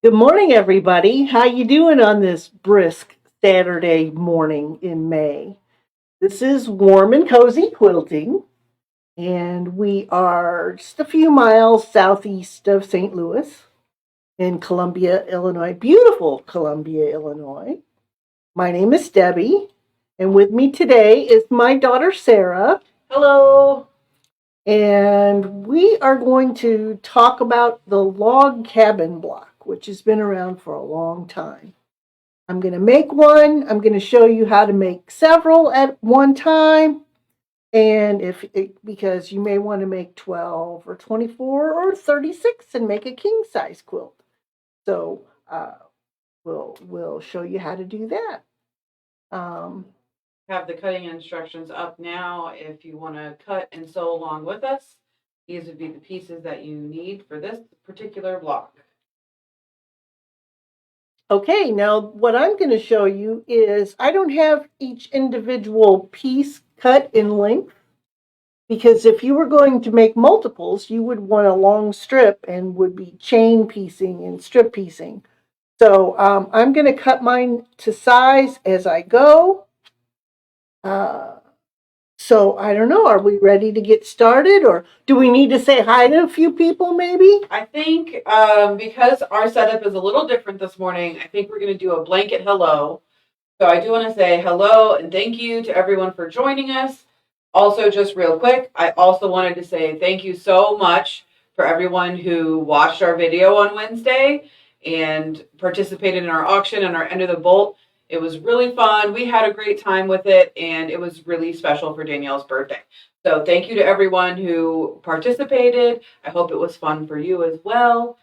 Good morning, everybody. How you doing on this brisk Saturday morning in May? This is Warm and Cozy Quilting, and we are just a few miles southeast of St. Louis in Columbia, Illinois. Beautiful Columbia, Illinois. My name is Debbie, and with me today is my daughter, Sarah. Hello. And we are going to talk about the log cabin block, which has been around for a long time. I'm going to make one. I'm going to show you how to make several at one time. And because you may want to make 12 or 24 or 36 and make a king size quilt. So we'll show you how to do that. Have the cutting instructions up now if you want to cut and sew along with us. These would be the pieces that you need for this particular block. Okay, now what I'm going to show you is I don't have each individual piece cut in length, because if you were going to make multiples, you would want a long strip and would be chain piecing and strip piecing. So I'm going to cut mine to size as I go. So I don't know, are we ready to get started, or do we need to say hi to a few people maybe? I think because our setup is a little different this morning, I think we're going to do a blanket hello. So I do want to say hello and thank you to everyone for joining us. Also, just real quick, I also wanted to say thank you so much for everyone who watched our video on Wednesday and participated in our auction and our end of the bolt. It was really fun. We had a great time with it, and it was really special for Danielle's birthday. So thank you to everyone who participated. I hope it was fun for you as well.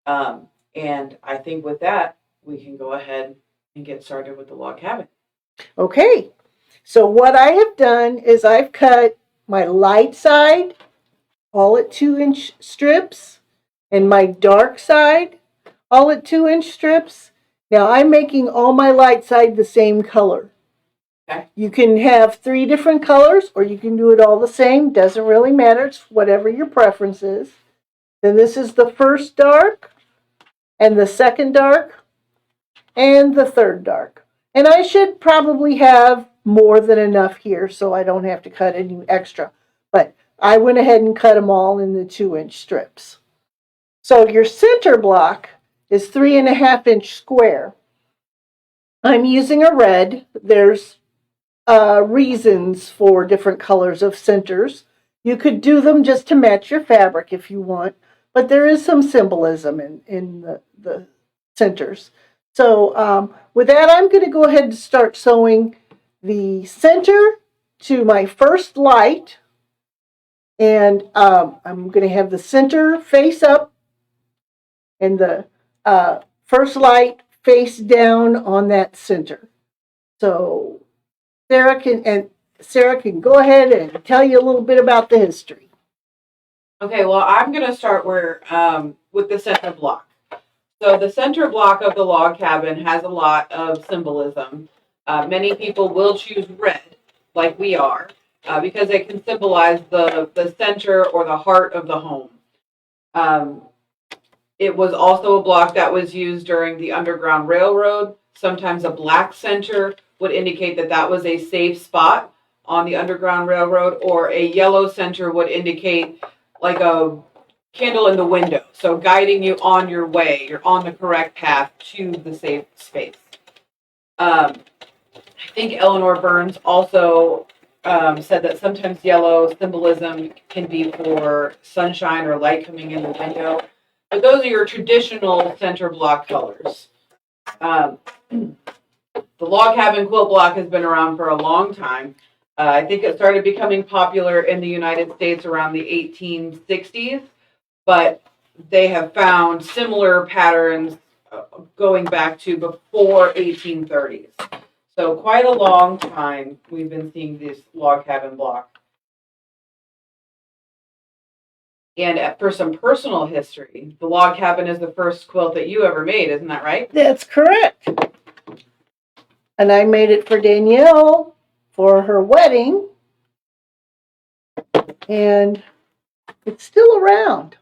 And I think with that, we can go ahead and get started with the log cabin. Okay, so what I have done is I've cut my light side all at 2-inch strips and my dark side all at 2-inch strips. Now I'm making all my light side the same color. Okay. You can have 3 different colors, or you can do it all the same. Doesn't really matter. It's whatever your preference is. Then this is the first dark, and the second dark, and the third dark. And I should probably have more than enough here so I don't have to cut any extra. But I went ahead and cut them all in the 2-inch strips. So your center block is 3.5-inch square. I'm using a red. There's reasons for different colors of centers. You could do them just to match your fabric if you want, but there is some symbolism in the centers. So with that, I'm going to go ahead and start sewing the center to my first light, and I'm going to have the center face up and the first light face down on that center. So Sarah can go ahead and tell you a little bit about the history. Okay, well, I'm going to start with the center block. So the center block of the log cabin has a lot of symbolism. Many people will choose red, like we are, because it can symbolize the center or the heart of the home. It was also a block that was used during the Underground Railroad. Sometimes a black center would indicate that that was a safe spot on the Underground Railroad, or a yellow center would indicate like a candle in the window, so guiding you on your way. You're on the correct path to the safe space. I think Eleanor Burns also said that sometimes yellow symbolism can be for sunshine or light coming in the window. But those are your traditional center block colors. The log cabin quilt block has been around for a long time. I think it started becoming popular in the United States around the 1860s, but they have found similar patterns going back to before 1830s. So quite a long time we've been seeing this log cabin block. And for some personal history, the log cabin is the first quilt that you ever made, isn't that right? That's correct. And I made it for Danielle for her wedding. And it's still around.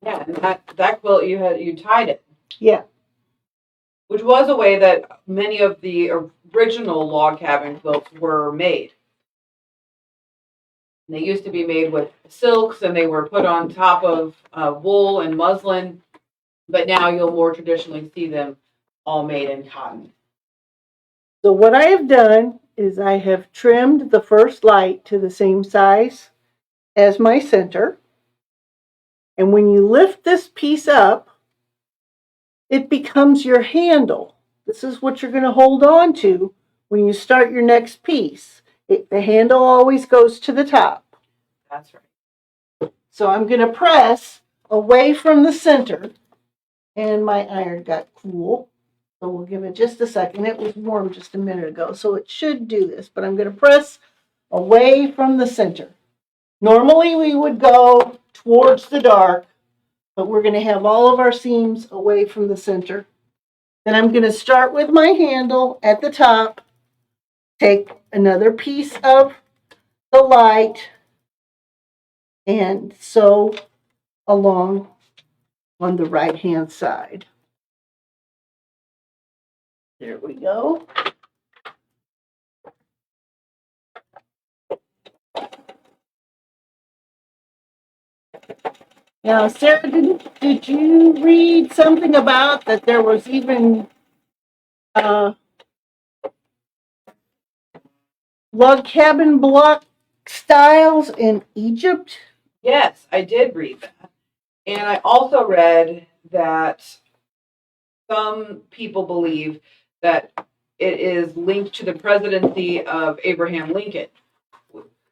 Yeah, and that quilt you tied it. Yeah. Which was a way that many of the original log cabin quilts were made. They used to be made with silks, and they were put on top of wool and muslin, but now you'll more traditionally see them all made in cotton. So what I have done is I have trimmed the first light to the same size as my center. And when you lift this piece up, it becomes your handle. This is what you're going to hold on to when you start your next piece. The handle always goes to the top. That's right. So I'm going to press away from the center. And my iron got cool. So we'll give it just a second. It was warm just a minute ago, so it should do this. But I'm going to press away from the center. Normally we would go towards the dark, but we're going to have all of our seams away from the center. Then I'm going to start with my handle at the top, take another piece of the light, and sew along on the right hand side. There we go. Now, Sarah, did you read something about that there was even log cabin block styles in Egypt? Yes, I did read that. And I also read that some people believe that it is linked to the presidency of Abraham Lincoln,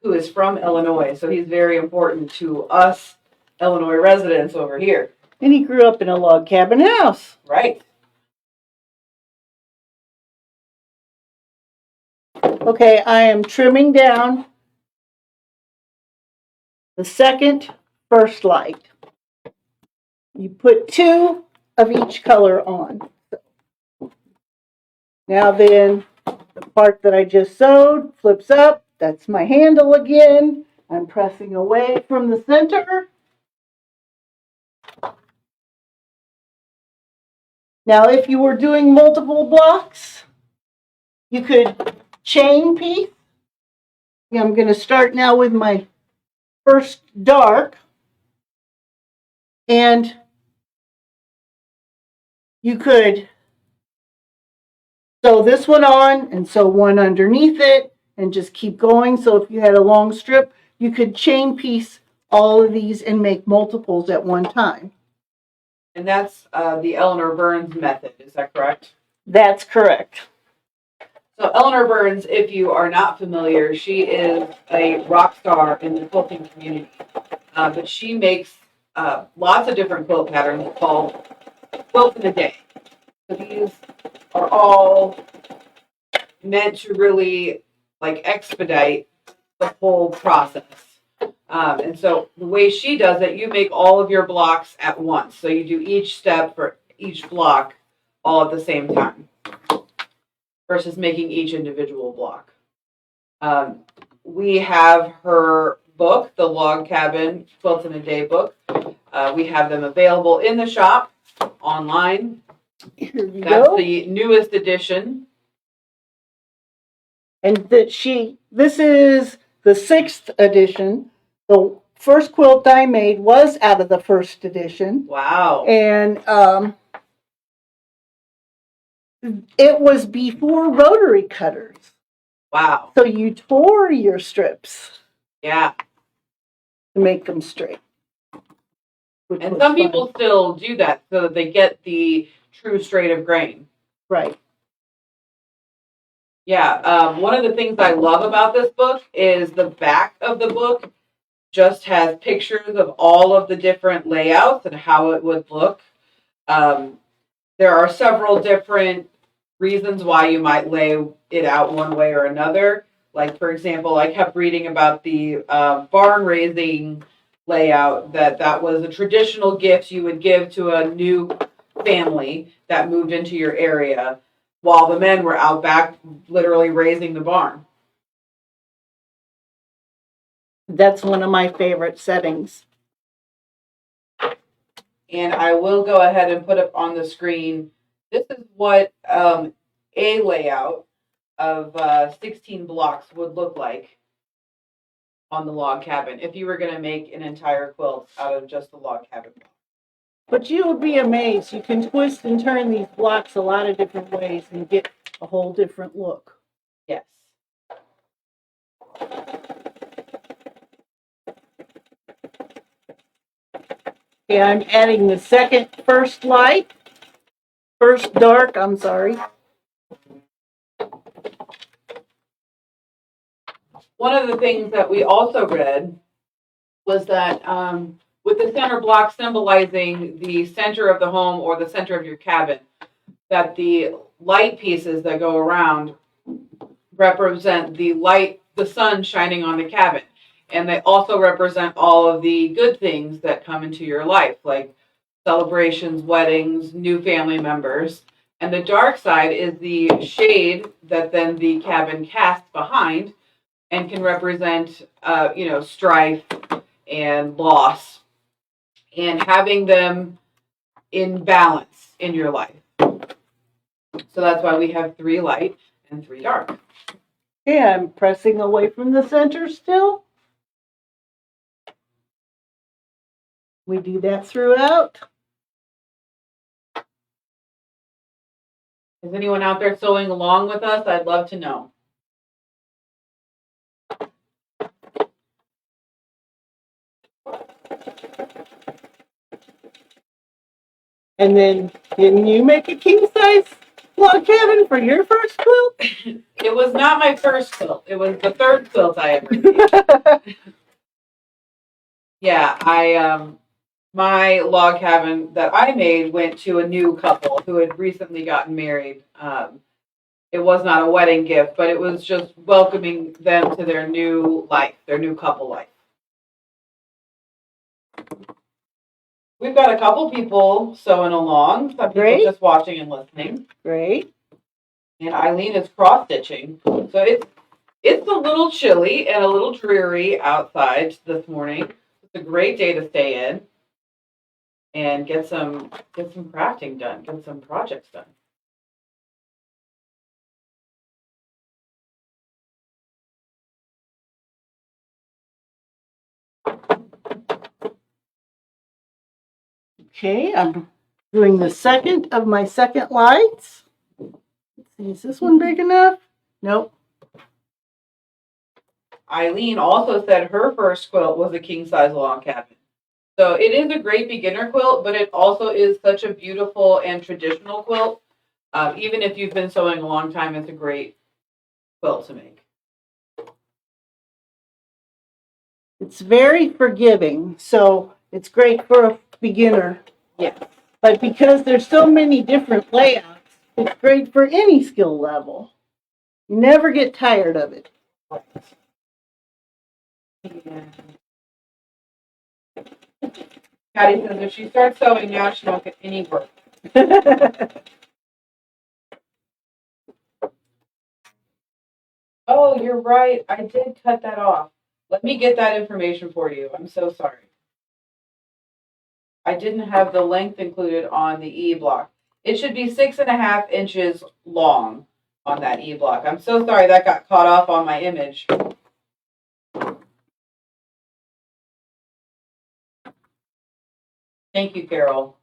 who is from Illinois. So he's very important to us Illinois residents over here. And he grew up in a log cabin house. Right. Okay, I am trimming down the first light. You put 2 of each color on. Now then, the part that I just sewed flips up. That's my handle again. I'm pressing away from the center. Now, if you were doing multiple blocks, you could chain piece. I'm going to start now with my first dark. And you could sew this one on and sew one underneath it and just keep going. So if you had a long strip, you could chain piece all of these and make multiples at one time. And that's the Eleanor Burns method. Is that correct? That's correct. So Eleanor Burns, if you are not familiar, she is a rock star in the quilting community. But she makes lots of different quilt patterns called Quilt in a Day. So these are all meant to really expedite the whole process. And so the way she does it, you make all of your blocks at once. So you do each step for each block all at the same time versus making each individual block. We have her book, the Log Cabin Quilt in a Day book. We have them available in the shop, online. Here we That's go. the newest edition. And this is the 6th edition. So first quilt I made was out of the first edition. Wow. And it was before rotary cutters. Wow. So you tore your strips Yeah. to make them straight. And some people still do that so that they get the true straight of grain. Right. Yeah. One of the things I love about this book is the back of the book just has pictures of all of the different layouts and how it would look. There are several different reasons why you might lay it out one way or another. Like, for example, I kept reading about the barn raising layout, that was a traditional gift you would give to a new family that moved into your area, while the men were out back literally raising the barn. That's one of my favorite settings. And I will go ahead and put up on the screen, this is what a layout of 16 blocks would look like on the log cabin if you were going to make an entire quilt out of just the log cabin. But you would be amazed. You can twist and turn these blocks a lot of different ways and get a whole different look. Yes. Okay, I'm adding the first dark, I'm sorry. One of the things that we also read was that with the center block symbolizing the center of the home or the center of your cabin, that the light pieces that go around represent the light, the sun shining on the cabin. And they also represent all of the good things that come into your life, like celebrations, weddings, new family members. And the dark side is the shade that then the cabin casts behind and can represent, strife and loss, and having them in balance in your life. So that's why we have 3 light and 3 dark. Okay, I'm pressing away from the center still. We do that throughout. Is anyone out there sewing along with us? I'd love to know. And then, didn't you make a king size log cabin for your first quilt? It was not my first quilt. It was the 3rd quilt I ever made. Yeah, my log cabin that I made went to a new couple who had recently gotten married. It was not a wedding gift, but it was just welcoming them to their new life, their new couple life. We've got a couple people sewing along, some people just watching and listening. Great. And Eileen is cross-stitching. So it's a little chilly and a little dreary outside this morning. It's a great day to stay in and get some crafting done, get some projects done. Okay, I'm doing the second of my second lights. Let's see, is this one big enough? Nope. Eileen also said her first quilt was a king-size log cabin. So it is a great beginner quilt, but it also is such a beautiful and traditional quilt. Even if you've been sewing a long time, it's a great quilt to make. It's very forgiving, so it's great for a beginner. Yeah. But because there's so many different layouts, it's great for any skill level. You never get tired of it. Yeah. Patty says if she starts sewing now, she won't get any work. Oh, you're right. I did cut that off. Let me get that information for you. I'm so sorry. I didn't have the length included on the E block. It should be 6.5 inches long on that E block. I'm so sorry that got caught off on my image. Thank you, Carol.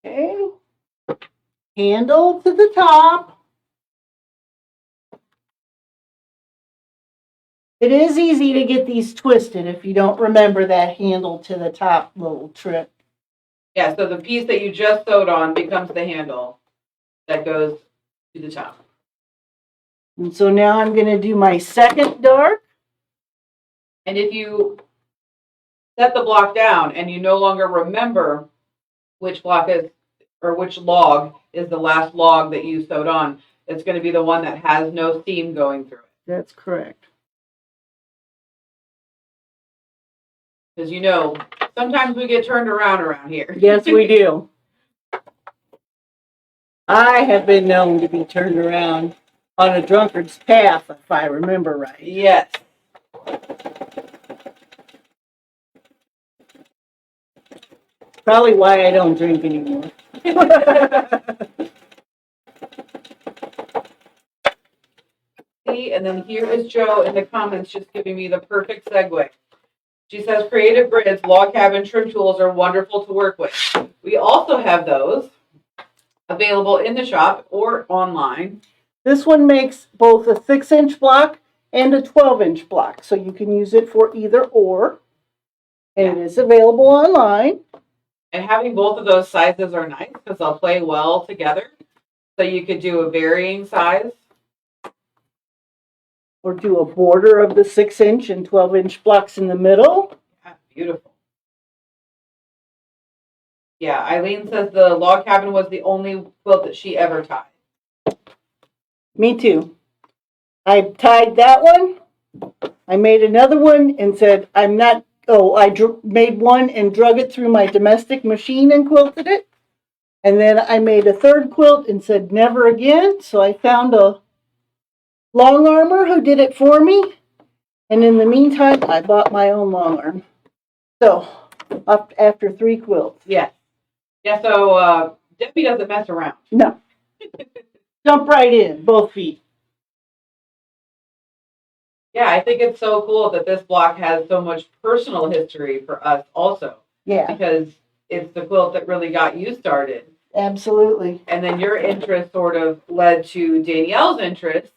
Okay. Handle to the top. It is easy to get these twisted if you don't remember that handle to the top little trick. Yeah, so the piece that you just sewed on becomes the handle that goes to the top. And so now I'm going to do my second dark. And if you set the block down and you no longer remember which block is, or which log is the last log that you sewed on, it's going to be the one that has no seam going through it. That's correct. Because sometimes we get turned around here. Yes, we do. I have been known to be turned around on a drunkard's path, if I remember right. Yes. Probably why I don't drink anymore. See, and then here is Joe in the comments just giving me the perfect segue. She says, creative grids, log cabin trim tools are wonderful to work with. We also have those available in the shop or online. This one makes both a 6-inch block and a 12-inch block, so you can use it for either or. And it is available online. And having both of those sizes are nice because they'll play well together. So you could do a varying size. Or do a border of the 6-inch and 12-inch blocks in the middle. Yeah, beautiful. Yeah, Eileen says the log cabin was the only quilt that she ever tied. Me too. I tied that one. I made another one and said, I made one and drug it through my domestic machine and quilted it. And then I made a third quilt and said, never again. So I found a long armor who did it for me. And in the meantime, I bought my own long arm. So, up after 3 quilts. Yeah. Yeah, so Debbie doesn't mess around. No. Jump right in, both feet. Yeah, I think it's so cool that this block has so much personal history for us also. Yeah. Because it's the quilt that really got you started. Absolutely. And then your interest sort of led to Danielle's interest.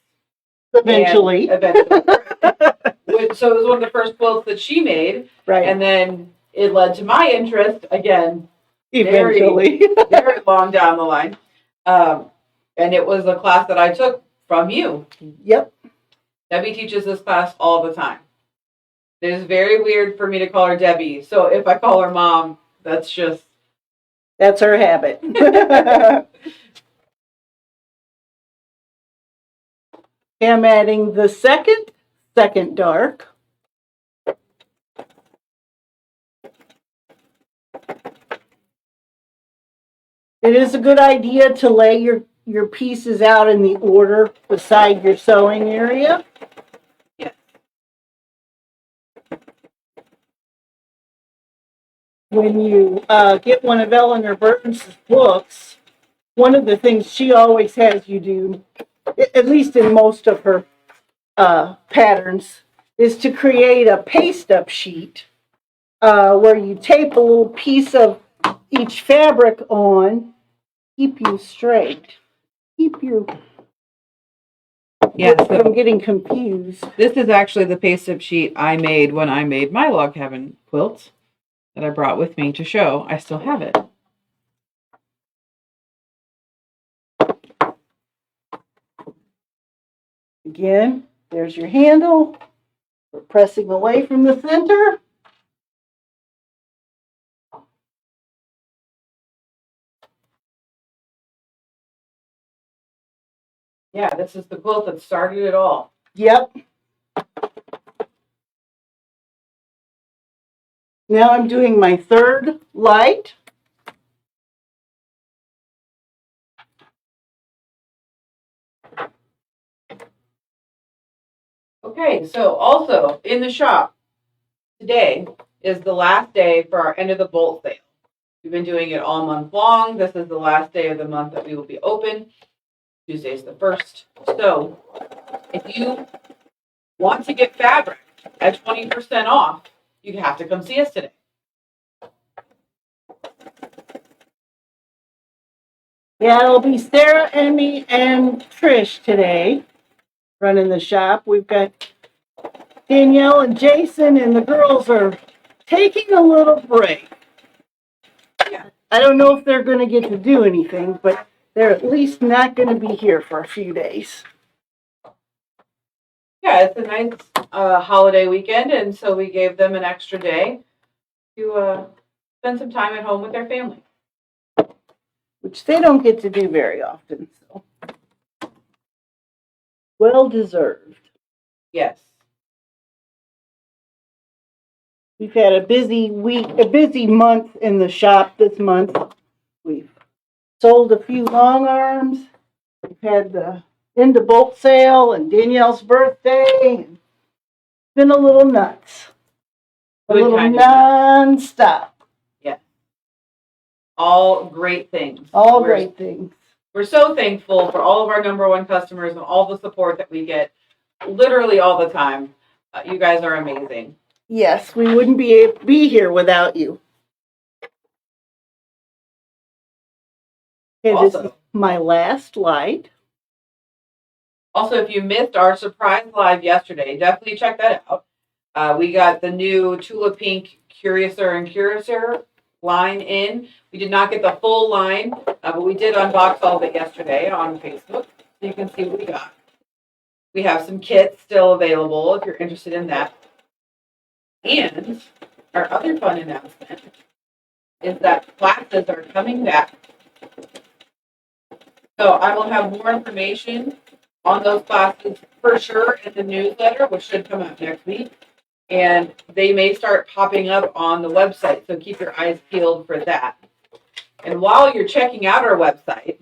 Eventually. So it was one of the first quilts that she made. Right. And then it led to my interest again. Eventually. Very long down the line. And it was a class that I took from you. Yep. Debbie teaches this class all the time. It is very weird for me to call her Debbie. So if I call her Mom, that's her habit. I'm adding the second dark. It is a good idea to lay your pieces out in the order beside your sewing area. Yeah. When you get one of Eleanor Burns' books, one of the things she always has you do, at least in most of her patterns, is to create a Pasteup Sheet where you tape a little piece of each fabric on, keep you straight, keep you from getting confused. This is actually the Pasteup Sheet I made when I made my log cabin quilt that I brought with me to show. I still have it. Again, there's your handle. We're pressing away from the center. Yeah, this is the quilt that started it all. Yep. Now I'm doing my third light. Okay, so also in the shop today is the last day for our end of the bolt sale. We've been doing it all month long. This is the last day of the month that we will be open. Tuesday's the 1st. So if you want to get fabric at 20% off, you have to come see us today. Yeah, it'll be Sarah and me and Trish today running the shop. We've got Danielle and Jason, and the girls are taking a little break. Yeah. I don't know if they're going to get to do anything, but they're at least not going to be here for a few days. Yeah, it's a nice holiday weekend, and so we gave them an extra day to spend some time at home with their family. Which they don't get to do very often, so well deserved. Yes. We've had a busy week, a busy month in the shop this month. We've sold a few long arms. We've had the end of bolt sale and Danielle's birthday. It's been a little nuts. A Good little kind of non-stop. Yeah. All great things. All great things. We're so thankful for all of our #1 customers and all the support that we get literally all the time. You guys are amazing. Yes, we wouldn't be here without you. Okay, this is my last light. Also, if you missed our surprise live yesterday, definitely check that out. We got the new Tulip Pink Curiouser and Curiouser line in. We did not get the full line, but we did unbox all of it yesterday on Facebook. So you can see what we got. We have some kits still available if you're interested in that. And our other fun announcement is that classes are coming back. So I will have more information on those classes for sure in the newsletter, which should come out next week. And they may start popping up on the website, so keep your eyes peeled for that. And while you're checking out our website,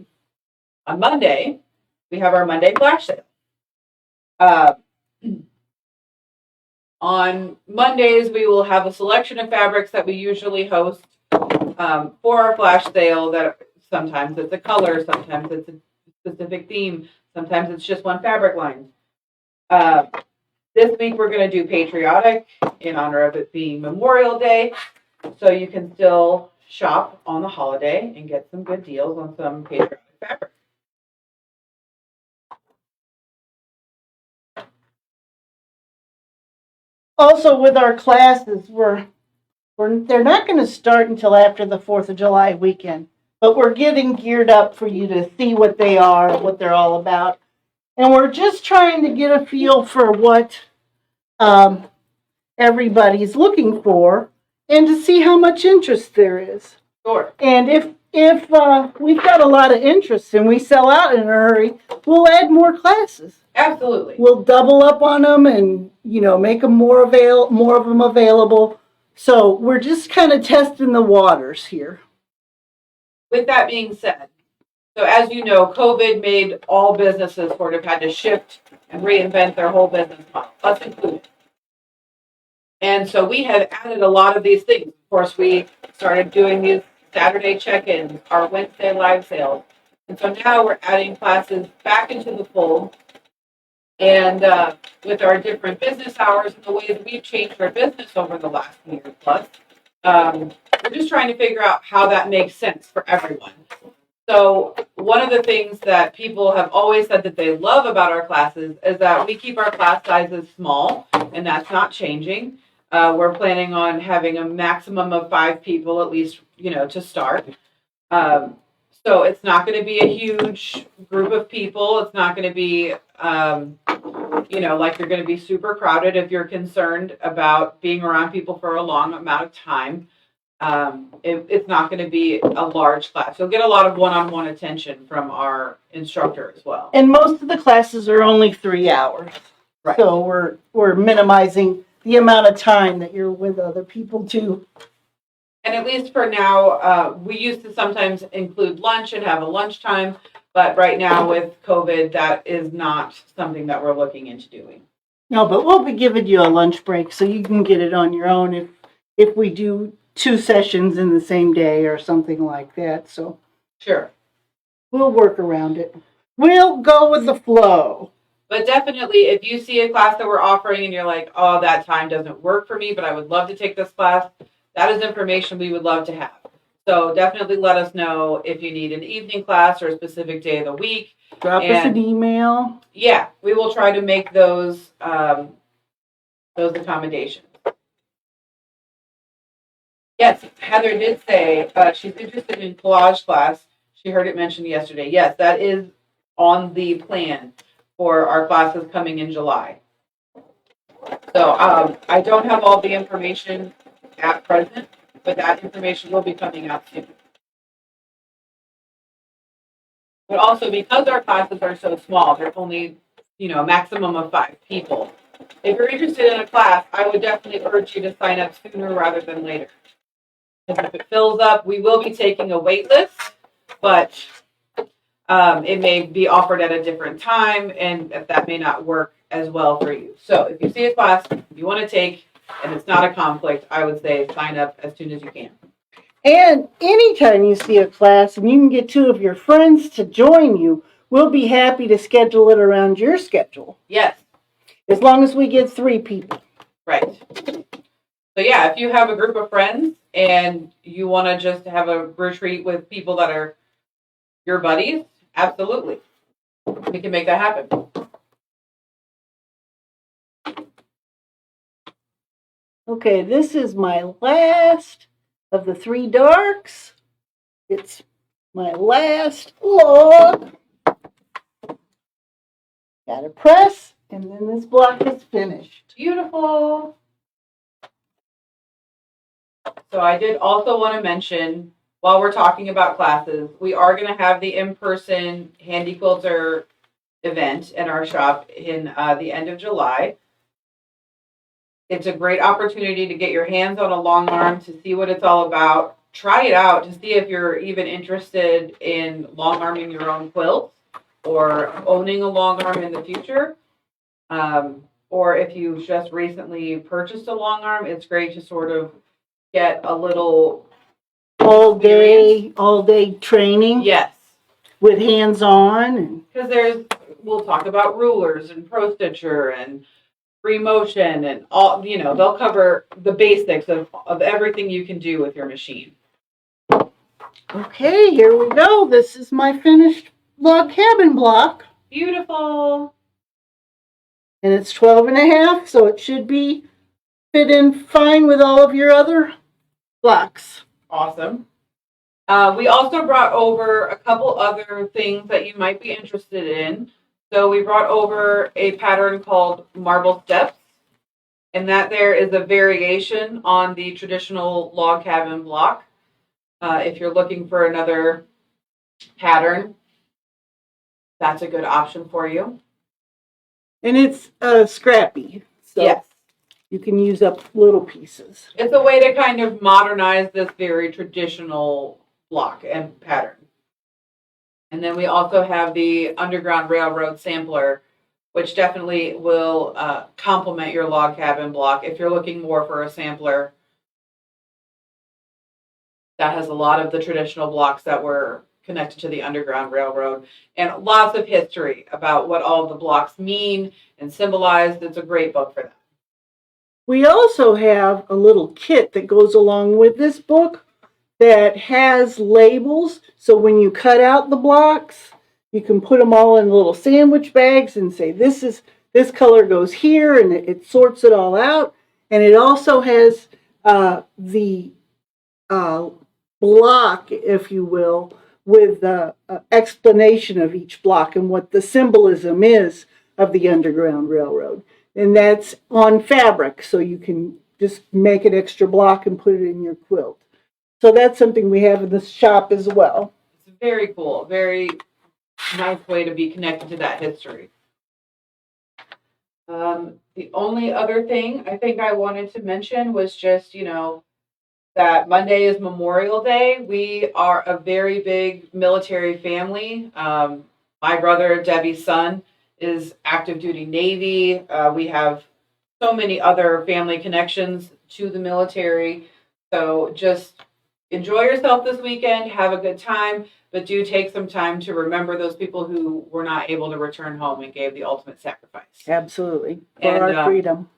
on Monday, we have our Monday flash sale. On Mondays, we will have a selection of fabrics that we usually host for our flash sale. That sometimes it's a color, sometimes it's a specific theme, sometimes it's just one fabric line. This week, we're going to do patriotic in honor of it being Memorial Day, so you can still shop on the holiday and get some good deals on some patriotic fabric. Also, with our classes, they're not going to start until after the 4th of July weekend, but we're getting geared up for you to see what they are, what they're all about. And we're just trying to get a feel for what everybody's looking for and to see how much interest there is. Sure. And if we've got a lot of interest and we sell out in a hurry, we'll add more classes. Absolutely. We'll double up on them and, make them more of them available. So we're just kind of testing the waters here. With that being said, so as you know, COVID made all businesses sort of had to shift and reinvent their whole business model, us included. And so we have added a lot of these things. Of course, we started doing these Saturday check-ins, our Wednesday live sales. And so now we're adding classes back into the fold. And with our different business hours and the way that we've changed our business over the last year plus, we're just trying to figure out how that makes sense for everyone. So one of the things that people have always said that they love about our classes is that we keep our class sizes small, and that's not changing. We're planning on having a maximum of 5 people at least, to start. So it's not going to be a huge group of people. It's not going to be, like you're going to be super crowded if you're concerned about being around people for a long amount of time. It's not going to be a large class. You'll get a lot of one-on-one attention from our instructor as well. And most of the classes are only 3 hours. Right. So we're minimizing the amount of time that you're with other people too. And at least for now, we used to sometimes include lunch and have a lunchtime, but right now with COVID, that is not something that we're looking into doing. No, but we'll be giving you a lunch break so you can get it on your own if we do 2 sessions in the same day or something like that. So Sure. we'll work around it. We'll go with the flow. But definitely, if you see a class that we're offering and you're like, oh, that time doesn't work for me, but I would love to take this class, that is information we would love to have. So definitely let us know if you need an evening class or a specific day of the week. Drop us an email. Yeah, we will try to make those accommodations. Yes, Heather did say she's interested in collage class. She heard it mentioned yesterday. Yes, that is on the plan for our classes coming in July. So I don't have all the information at present, but that information will be coming out soon. But also, because our classes are so small, there's only, a maximum of 5 people. If you're interested in a class, I would definitely urge you to sign up sooner rather than later. Because if it fills up, we will be taking a wait list, but it may be offered at a different time, and that may not work as well for you. So if you see a class you want to take and it's not a conflict, I would say sign up as soon as you can. And anytime you see a class and you can get 2 of your friends to join you, we'll be happy to schedule it around your schedule. Yes. As long as we get 3 people. Right. So yeah, if you have a group of friends and you want to just have a retreat with people that are your buddies, absolutely. We can make that happen. Okay, this is my last of the 3 darks. It's my last log. Gotta press, and then this block is finished. Beautiful. So I did also want to mention, while we're talking about classes, we are going to have the in-person Handy Quilter event in our shop in the end of July. It's a great opportunity to get your hands on a long arm, to see what it's all about. Try it out to see if you're even interested in long arming your own quilt or owning a long arm in the future. Or if you just recently purchased a long arm, it's great to sort of get a little all day training. Yes. With hands-on. Because we'll talk about rulers and Pro Stitcher and free motion and all, they'll cover the basics of everything you can do with your machine. Okay, here we go. This is my finished log cabin block. Beautiful. And it's 12.5, so it should be fit in fine with all of your other blocks. Awesome. We also brought over a couple other things that you might be interested in. So we brought over a pattern called Marble Steps, and that there is a variation on the traditional log cabin block. If you're looking for another pattern, that's a good option for you. And it's scrappy, so yes, you can use up little pieces. It's a way to kind of modernize this very traditional block and pattern. And then we also have the Underground Railroad sampler, which definitely will complement your log cabin block if you're looking more for a sampler that has a lot of the traditional blocks that were connected to the Underground Railroad and lots of history about what all the blocks mean and symbolize. It's a great book for that. We also have a little kit that goes along with this book that has labels, so when you cut out the blocks, you can put them all in little sandwich bags and say this color goes here, and it sorts it all out. And it also has the block, if you will, with the explanation of each block and what the symbolism is of the Underground Railroad. And that's on fabric, so you can just make an extra block and put it in your quilt. So that's something we have in the shop as well. It's very cool. Very nice way to be connected to that history. The only other thing I think I wanted to mention was just, that Monday is Memorial Day. We are a very big military family. My brother, Debbie's son, is active duty Navy. We have so many other family connections to the military. So just enjoy yourself this weekend, have a good time, but do take some time to remember those people who were not able to return home and gave the ultimate sacrifice. Absolutely. For And, our freedom.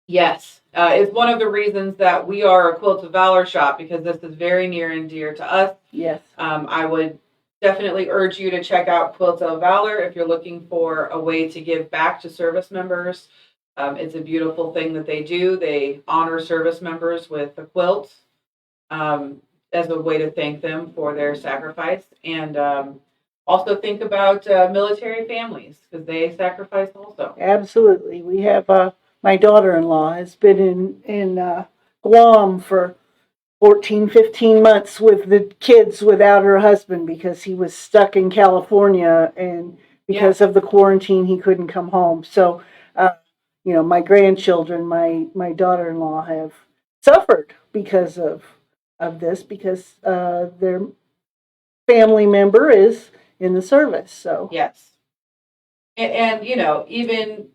Yes. It's one of the reasons that we are a Quilt of Valor shop, because this is very near and dear to us. Yes. I would definitely urge you to check out Quilts of Valor if you're looking for a way to give back to service members. It's a beautiful thing that they do. They honor service members with a quilt as a way to thank them for their sacrifice. And also think about military families, because they sacrifice also. Absolutely. We have my daughter-in-law has been in Guam for 14, 15 months with the kids without her husband because he was stuck in California, and because of the quarantine, he couldn't come home. So, my grandchildren, my daughter-in-law have suffered because of this, because their family member is in the service. So yes, and even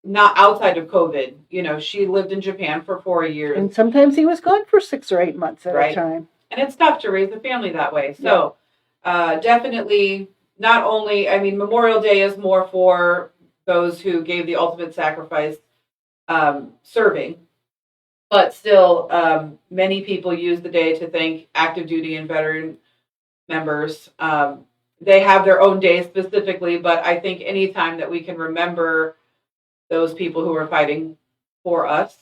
not outside of COVID, she lived in Japan for 4 years. And sometimes he was gone for 6 or 8 months at a time. And it's tough to raise a family that way. So definitely, not only, Memorial Day is more for those who gave the ultimate sacrifice serving, but still many people use the day to thank active duty and veteran members. They have their own day specifically, but I think anytime that we can remember those people who are fighting for us,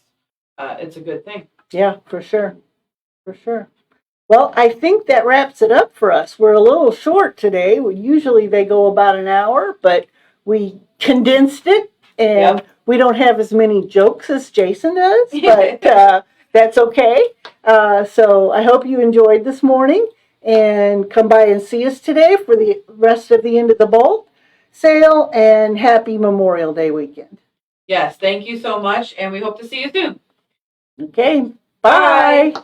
it's a good thing. Yeah, for sure. For sure. Well, I think that wraps it up for us. We're a little short today. Usually they go about an hour, but we condensed it, and we don't have as many jokes as Jason does, but that's okay. So I hope you enjoyed this morning, and come by and see us today for the rest of the End of the Bolt sale, and happy Memorial Day weekend. Yes, thank you so much, and we hope to see you soon. Okay, bye.